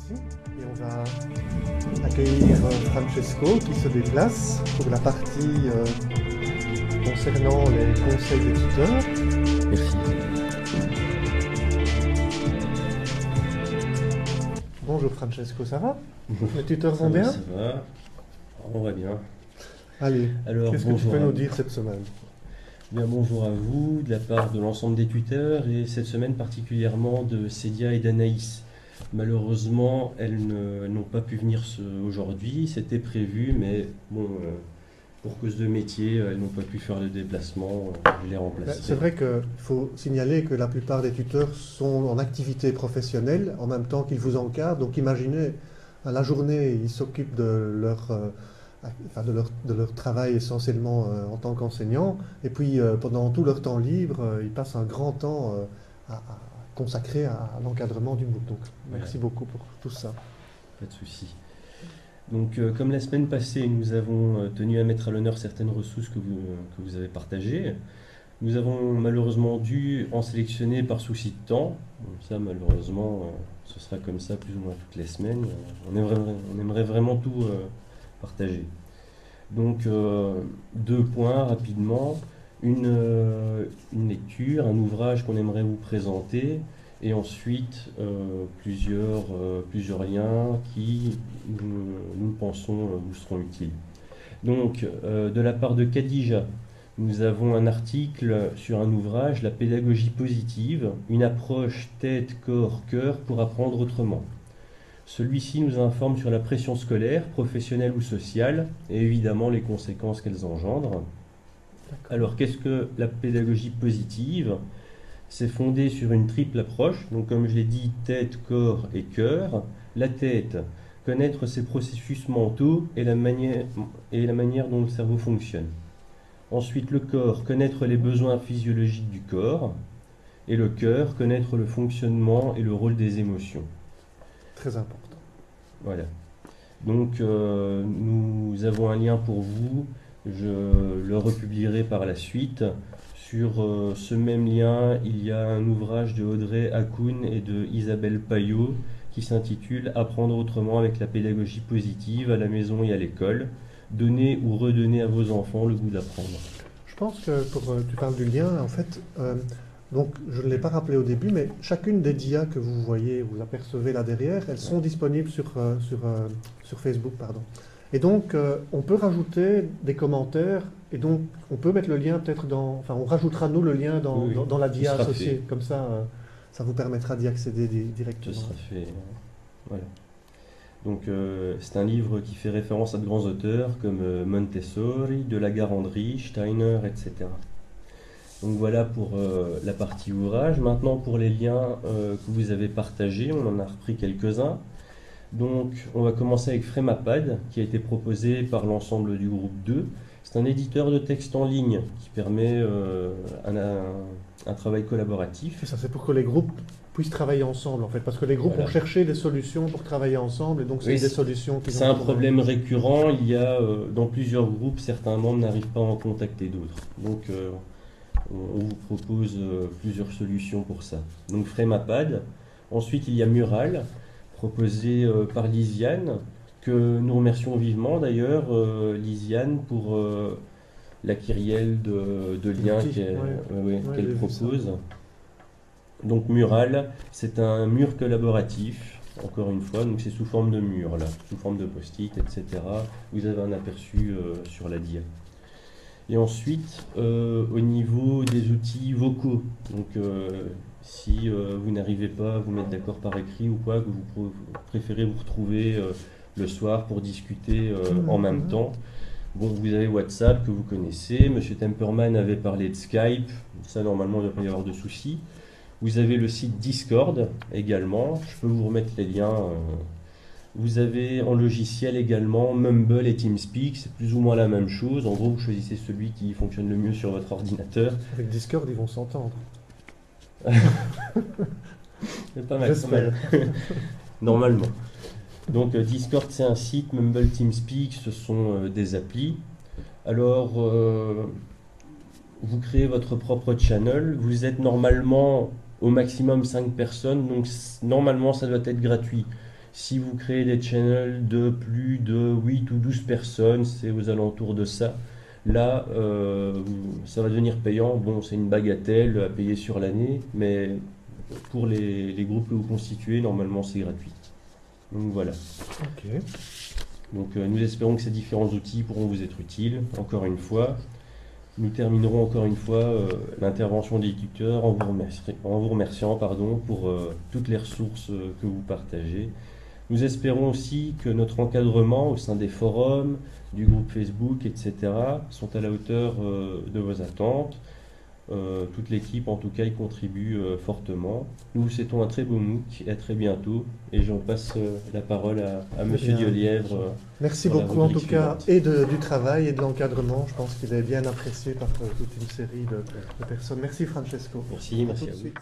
ici et on va accueillir Francesco qui se déplace pour la partie concernant les conseils des tuteurs. Merci. Bonjour Francesco, ça va? Les tuteurs vont bien? Ça va, on va bien. Allez, Alors, qu'est-ce que tu bonjour peux à nous vous. dire cette semaine? Bien, bonjour à vous, de la part de l'ensemble des tuteurs, et cette semaine particulièrement de Cédia et d'Anaïs. Malheureusement, elles n'ont pas pu venir aujourd'hui, c'était prévu, mais bon, pour cause de métier, elles n'ont pas pu faire le déplacement, je les remplacerai. C'est vrai qu'il faut signaler que la plupart des tuteurs sont en activité professionnelle en même temps qu'ils vous encadrent. Donc imaginez, à la journée, ils s'occupent de de leur travail essentiellement en tant qu'enseignants. Et puis pendant tout leur temps libre, ils passent un grand temps consacré à l'encadrement du MOOC. Donc merci beaucoup pour tout ça. Pas de souci. Donc, comme la semaine passée, nous avons tenu à mettre à l'honneur certaines ressources que vous avez partagées. Nous avons malheureusement dû en sélectionner par souci de temps. Donc ça, malheureusement, ce sera comme ça plus ou moins toutes les semaines. On aimerait vraiment tout partager. Donc, deux points rapidement. Une lecture, un ouvrage qu'on aimerait vous présenter, et ensuite plusieurs liens qui, nous pensons, vous seront utiles. Donc, de la part de Khadija, nous avons un article sur un ouvrage, La pédagogie positive, une approche tête, corps, cœur pour apprendre autrement. Celui-ci nous informe sur la pression scolaire, professionnelle ou sociale, et évidemment les conséquences qu'elles engendrent. Alors, qu'est-ce que la pédagogie positive? C'est fondé sur une triple approche, donc comme je l'ai dit, tête, corps et cœur. La tête, connaître ses processus mentaux et la manière dont le cerveau fonctionne. Ensuite, le corps, connaître les besoins physiologiques du corps. Et le cœur, connaître le fonctionnement et le rôle des émotions. Très important. Voilà. Donc, nous avons un lien pour vous. Je le republierai par la suite. Sur ce même lien, il y a un ouvrage de Audrey Hakoun et de Isabelle Payot qui s'intitule « Apprendre autrement avec la pédagogie positive à la maison et à l'école. Donner ou redonner à vos enfants le goût d'apprendre ». Je pense que tu parles du lien, en fait, donc je ne l'ai pas rappelé au début, mais chacune des dias que vous voyez, vous apercevez là derrière, elles sont disponibles sur Facebook, pardon. Et donc, on peut rajouter des commentaires, et donc on peut mettre le lien peut-être enfin on rajoutera nous le lien dans la dia associée, comme ça, ça vous permettra d'y accéder directement. Ce sera fait, voilà. Donc, c'est un livre qui fait référence à de grands auteurs comme Montessori, de la Garandrie, Steiner, etc. Donc voilà pour la partie ouvrage. Maintenant pour les liens que vous avez partagés, on en a repris quelques-uns. Donc on va commencer avec Frémapad qui a été proposé par l'ensemble du groupe 2. C'est un éditeur de texte en ligne qui permet un travail collaboratif. Et ça c'est pour que les groupes puissent travailler ensemble en fait, parce que les groupes ont cherché des solutions pour travailler ensemble et donc c'est des solutions qui C'est un problème récurrent. Il y a dans plusieurs groupes, certains membres n'arrivent pas à en contacter d'autres. Donc on vous propose plusieurs solutions pour ça. Donc Frémapad. Ensuite, il y a Mural, proposé par Lisiane, que nous remercions vivement d'ailleurs, Lisiane, pour la kyrielle de liens qu'elle propose. Donc Mural, c'est un mur collaboratif, encore une fois, donc c'est sous forme de mur, là, sous forme de post-it, etc. Vous avez un aperçu sur la dia. Et ensuite, au niveau des outils vocaux, donc si vous n'arrivez pas à vous mettre d'accord par écrit ou quoi, que vous préférez vous retrouver le soir pour discuter en même temps, bon, vous avez WhatsApp que vous connaissez, Monsieur Temperman avait parlé de Skype, ça normalement il ne va pas y avoir de soucis. Vous avez le site Discord également, je peux vous remettre les liens. Vous avez en logiciel également Mumble et TeamSpeak, c'est plus ou moins la même chose. En gros, vous choisissez celui qui fonctionne le mieux sur votre ordinateur. Avec Discord, ils vont s'entendre. C'est pas mal, pas mal. Normalement. Donc Discord, c'est un site, Mumble, TeamSpeak, ce sont des applis. Alors, vous créez votre propre channel. Vous êtes normalement au maximum 5 personnes, donc normalement, ça doit être gratuit. Si vous créez des channels de plus de 8 ou 12 personnes, c'est aux alentours de ça. Là, ça va devenir payant. Bon, c'est une bagatelle à payer sur l'année, mais pour les groupes que vous constituez, normalement, c'est gratuit. Donc voilà. Ok. Donc nous espérons que ces différents outils pourront vous être utiles. Encore une fois, nous terminerons encore une fois l'intervention des tuteurs en vous remerciant pour toutes les ressources que vous partagez. Nous espérons aussi que notre encadrement au sein des forums, du groupe Facebook, etc., sont à la hauteur de vos attentes. Toute l'équipe, en tout cas, y contribue fortement. Nous vous souhaitons un très beau MOOC et à très bientôt. Et j'en passe la parole à Monsieur Diolièvre. Merci pour la beaucoup en tout rubrique cas, suivante. du travail et de l'encadrement. Je pense qu'il est bien apprécié par toute une série de personnes. Merci Francesco. Merci, À merci tout à de vous. suite.